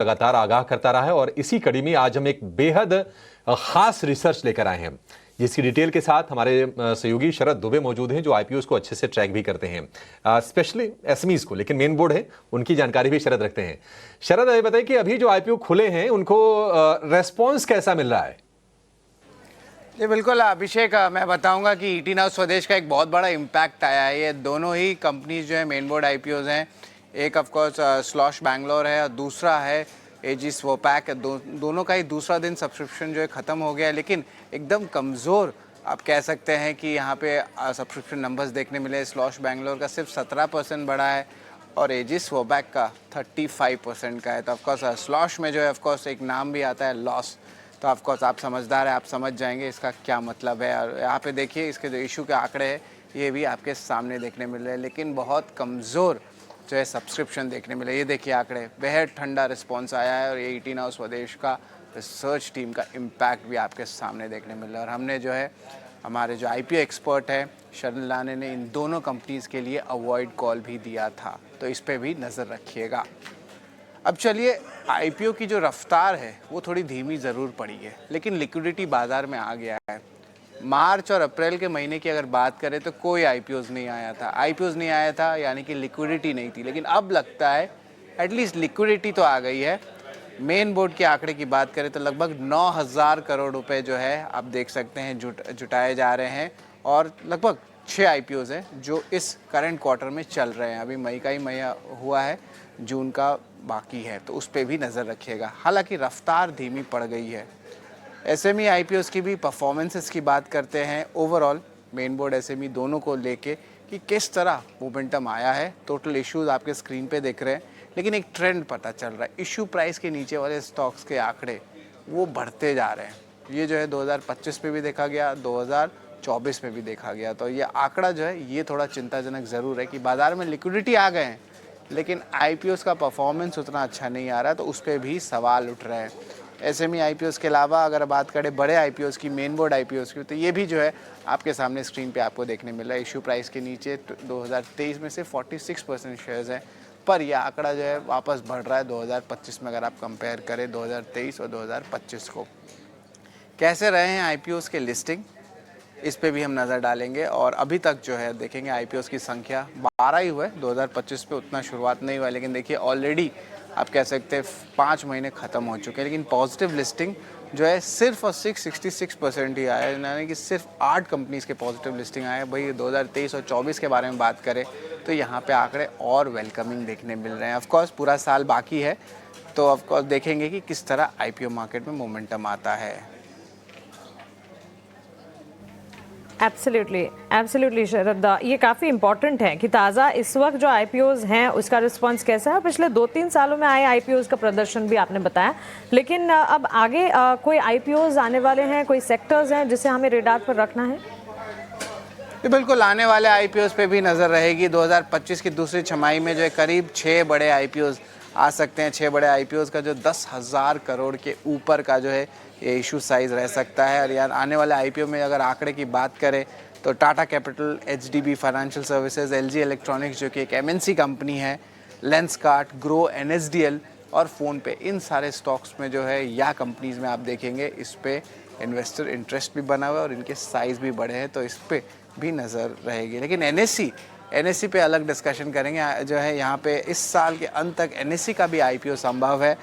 लगातार आगाह करता रहा है और इसी कड़ी में आज हम एक बेहद खास रिसर्च लेकर आए हैं, जिसकी डिटेल के साथ हमारे सहयोगी शरद दुबे मौजूद हैं, जो आईपीओ को अच्छे से ट्रैक भी करते हैं, स्पेशली एसएमईज को, लेकिन मेन बोर्ड है उनकी जानकारी भी शरद रखते हैं। शरद, ये बताइए कि अभी जो आईपीओ खुले हैं उनको रेस्पॉन्स कैसा मिल रहा है? जी बिल्कुल अभिषेक, मैं बताऊंगा कि ईटी नाउ स्वदेश का एक बहुत बड़ा इम्पैक्ट आया है। ये दोनों ही कंपनीज जो है मेन बोर्ड आईपीओज हैं। एक ऑफकोर्स स्लॉश बैंगलोर है और दूसरा है एजी स्वोपैक। दोनों का ही दूसरा दिन सब्सक्रिप्शन जो है ख़त्म हो गया है, लेकिन एकदम कमज़ोर आप कह सकते हैं कि यहाँ पे सब्सक्रिप्शन नंबर्स देखने मिले। स्लॉश बैंगलोर का सिर्फ 17% बढ़ा है और एजी स्वोपैक का 35% का है। तो ऑफकोर्स स्लॉश में जो है ऑफकोर्स एक नाम भी आता है लॉस, तो ऑफकोर्स आप समझदार है, आप समझ जाएंगे इसका क्या मतलब है। और यहाँ पे देखिए इसके जो इशू के आंकड़े हैं ये भी आपके सामने देखने मिल रहे हैं, लेकिन बहुत कमज़ोर जो है सब्सक्रिप्शन देखने मिले। ये देखिए आंकड़े, बेहद ठंडा रिस्पांस आया है और ये ईटी नाउ स्वदेश का रिसर्च टीम का इम्पैक्ट भी आपके सामने देखने मिल रहा है। और हमने जो है हमारे जो आईपीओ एक्सपर्ट है शरण लाने ने इन दोनों कंपनीज़ के लिए अवॉइड कॉल भी दिया था, तो इस पर भी नज़र रखिएगा। अब चलिए, आईपीओ की जो रफ्तार है वो थोड़ी धीमी ज़रूर पड़ी है, लेकिन लिक्विडिटी बाज़ार में आ गया है। मार्च और अप्रैल के महीने की अगर बात करें तो कोई आईपीओज़ नहीं आया था। आईपीओज़ नहीं आया था यानी कि लिक्विडिटी नहीं थी, लेकिन अब लगता है एटलीस्ट लिक्विडिटी तो आ गई है। मेन बोर्ड के आंकड़े की बात करें तो लगभग 9,000 करोड़ रुपए जो है आप देख सकते हैं जुटाए जा रहे हैं और लगभग 6 आईपीओज़ हैं जो इस करंट क्वार्टर में चल रहे हैं। अभी मई का ही महीना हुआ है, जून का बाकी है, तो उस पर भी नज़र रखिएगा। हालांकि रफ्तार धीमी पड़ गई है। एसएमई आईपीओज़ की भी परफॉर्मेंसेस की बात करते हैं। ओवरऑल मेन बोर्ड एसएमई दोनों को लेके कि किस तरह मोमेंटम आया है। टोटल इश्यूज आपके स्क्रीन पे दिख रहे हैं, लेकिन एक ट्रेंड पता चल रहा है। इशू प्राइस के नीचे वाले स्टॉक्स के आंकड़े वो बढ़ते जा रहे हैं। ये जो है 2025 में भी देखा गया, 2024 में भी देखा गया। तो ये आंकड़ा जो है ये थोड़ा चिंताजनक ज़रूर है कि बाज़ार में लिक्विडिटी आ गए हैं, लेकिन आईपीओज़ का परफॉर्मेंस उतना अच्छा नहीं आ रहा है, तो उस पर भी सवाल उठ रहे हैं। एसएमई आईपीओज़ के अलावा अगर बात करें बड़े आईपीओज़ की, मेन बोर्ड आईपीओज़ की, तो ये भी जो है आपके सामने स्क्रीन पे आपको देखने मिल रहा है। इशू प्राइस के नीचे 2023 में से 46% शेयर्स हैं, पर यह आंकड़ा जो है वापस बढ़ रहा है 2025 में। अगर आप कंपेयर करें 2023 और 2025 को, कैसे रहे हैं आईपीओज़ के लिस्टिंग, इस पे भी हम नज़र डालेंगे। और अभी तक जो है देखेंगे आईपीओज़ की संख्या 12 ही हुए। 2025 पे उतना शुरुआत नहीं हुआ, लेकिन देखिए ऑलरेडी आप कह सकते हैं 5 महीने ख़त्म हो चुके हैं, लेकिन पॉजिटिव लिस्टिंग जो है सिर्फ और 66% ही आया है, यानी कि सिर्फ 8 कंपनीज़ के पॉजिटिव लिस्टिंग आए हैं। भाई 2023 और 24 के बारे में बात करें तो यहाँ पे आंकड़े और वेलकमिंग देखने मिल रहे हैं। ऑफकोर्स पूरा साल बाकी है, तो ऑफकोर्स देखेंगे कि किस तरह आईपीओ मार्केट में मोमेंटम आता है। एब्सोल्युटली शरद, ये काफ़ी इंपॉर्टेंट है कि ताज़ा इस वक्त जो आईपीओज़ हैं उसका रिस्पांस कैसा है। पिछले 2-3 सालों में आए आईपीओज़ का प्रदर्शन भी आपने बताया, लेकिन अब आगे कोई आईपीओज़ आने वाले हैं, कोई सेक्टर्स हैं जिसे हमें रेडार पर रखना है? बिल्कुल, आने वाले आईपीओज़ पे भी नज़र रहेगी। 2025 की दूसरी छमाही में जो है करीब 6 बड़े आईपीओज़ आ सकते हैं। 6 बड़े आईपीओज़ का जो 10,000 करोड़ के ऊपर का जो है ये इशू साइज़ रह सकता है। और यार आने वाले आईपीओ में अगर आंकड़े की बात करें तो Tata capital, HDB financial services, LG electronics जो कि एक एमएनसी कंपनी है, लेंसकार्ट, ग्रो, एनएसडीएल और फ़ोनपे, इन सारे स्टॉक्स में जो है या कंपनीज़ में आप देखेंगे इस पे इन्वेस्टर इंटरेस्ट भी बना हुआ है और इनके साइज़ भी बड़े हैं, तो इस पर भी नज़र रहेगी। लेकिन एनएससी पे अलग डिस्कशन करेंगे। जो है यहाँ पे इस साल के अंत तक एनएससी का भी आईपीओ संभव है।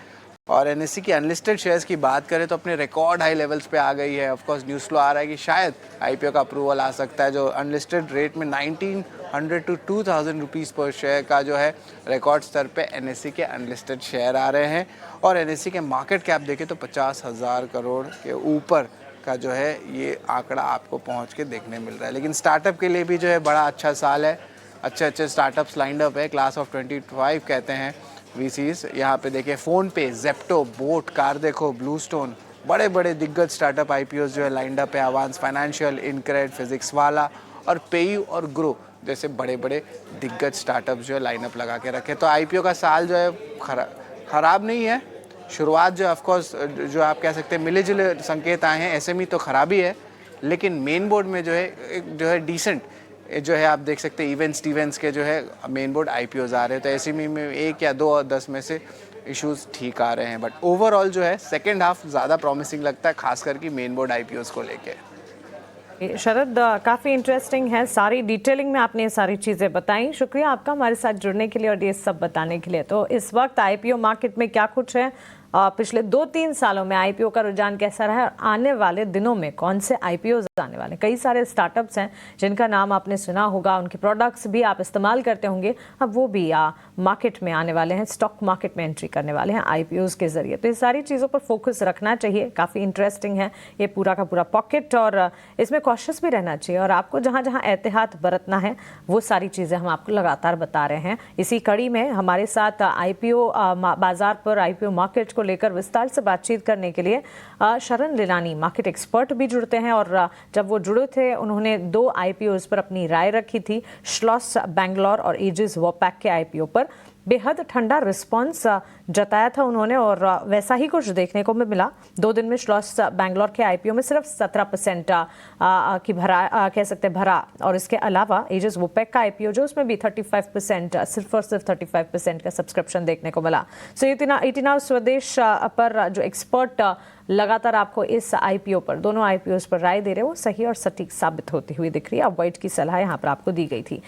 और एनएससी की अनलिस्टेड शेयर्स की बात करें तो अपने रिकॉर्ड हाई लेवल्स पे आ गई है। ऑफकोर्स न्यूज़ फ्लो आ रहा है कि शायद आईपीओ का अप्रूवल आ सकता है। जो अनलिस्टेड रेट में 1900 to 2000 रुपीज़ पर शेयर का जो है रिकॉर्ड स्तर पे एनएससी के अनलिस्टेड शेयर आ रहे हैं। और एनएससी के मार्केट कैप देखें तो 50,000 करोड़ के ऊपर का जो है ये आंकड़ा आपको पहुँच के देखने मिल रहा है। लेकिन स्टार्टअप के लिए भी जो है बड़ा अच्छा साल है। अच्छे स्टार्टअप्स लाइंड अप है। क्लास ऑफ 25 कहते हैं वीसीज। यहाँ पे देखिए फ़ोनपे, जेप्टो, बोट, कार देखो, ब्लूस्टोन, बड़े बड़े दिग्गज स्टार्टअप आईपीओ जो है लाइंड अप है। अवांस फाइनेंशियल, इनक्रेड, फिजिक्स वाला और पेयू और ग्रो जैसे बड़े बड़े दिग्गज स्टार्टअप जो है लाइनअप लगा के रखे। तो आईपीओ का साल जो है ख़राब नहीं है। शुरुआत जो ऑफकोर्स जो आप कह सकते हैं मिले जुले संकेत आए हैं। एसएमई तो ख़राबी है, लेकिन मेन बोर्ड में जो है डिसेंट जो है आप देख सकते हैं इवेंट्स के जो है मेन बोर्ड आईपीओज आ रहे हैं। तो एसएमई में 1 या 2 और 10 में से इश्यूज ठीक आ रहे हैं, बट ओवरऑल जो है सेकेंड हाफ ज़्यादा प्रॉमिसिंग लगता है, खास करके मेन बोर्ड आईपीओज को लेके। शरद, काफ़ी इंटरेस्टिंग है, सारी डिटेलिंग में आपने ये सारी चीज़ें बताई। शुक्रिया आपका हमारे साथ जुड़ने के लिए और ये सब बताने के लिए। तो इस वक्त आईपीओ मार्केट में क्या कुछ है, पिछले 2-3 सालों में आईपीओ का रुझान कैसा रहा है, आने वाले दिनों में कौन से आईपीओ आने वाले। कई सारे स्टार्टअप्स हैं जिनका नाम आपने सुना होगा, उनके प्रोडक्ट्स भी आप इस्तेमाल करते होंगे, अब वो भी मार्केट में आने वाले हैं, स्टॉक मार्केट में एंट्री करने वाले हैं आईपीओज के जरिए। तो ये सारी चीज़ों पर फोकस रखना चाहिए, काफ़ी इंटरेस्टिंग है ये पूरा का पूरा पॉकेट, और इसमें कॉशियस भी रहना चाहिए। और आपको जहाँ जहाँ एहतियात बरतना है वो सारी चीज़ें हम आपको लगातार बता रहे हैं। इसी कड़ी में हमारे साथ आईपीओ बाजार पर आईपीओ मार्केट को लेकर विस्तार से बातचीत करने के लिए शरण लीलानी मार्केट एक्सपर्ट भी जुड़ते हैं। और जब वो जुड़े थे उन्होंने 2 आईपीओ पर अपनी राय रखी थी, श्लॉस बैंगलोर और एजिस वोपैक के आईपीओ पर बेहद ठंडा रिस्पांस जताया था उन्होंने, और वैसा ही कुछ देखने को मिला। 2 दिन में श्लॉस बैंगलोर के आईपीओ में सिर्फ 17% की भरा कह सकते भरा, और इसके अलावा एजिस वोपैक का आईपीओ जो उसमें भी 35% सिर्फ और सिर्फ 35% का सब्सक्रिप्शन देखने को मिला। सो ET Now स्वदेश पर जो एक्सपर्ट लगातार आपको इस आईपीओ पर, दोनों आईपीओ पर राय दे रहे हैं, वो सही और सटीक साबित होती हुई दिख रही है। अवॉइड की सलाह यहाँ पर आपको दी गई थी।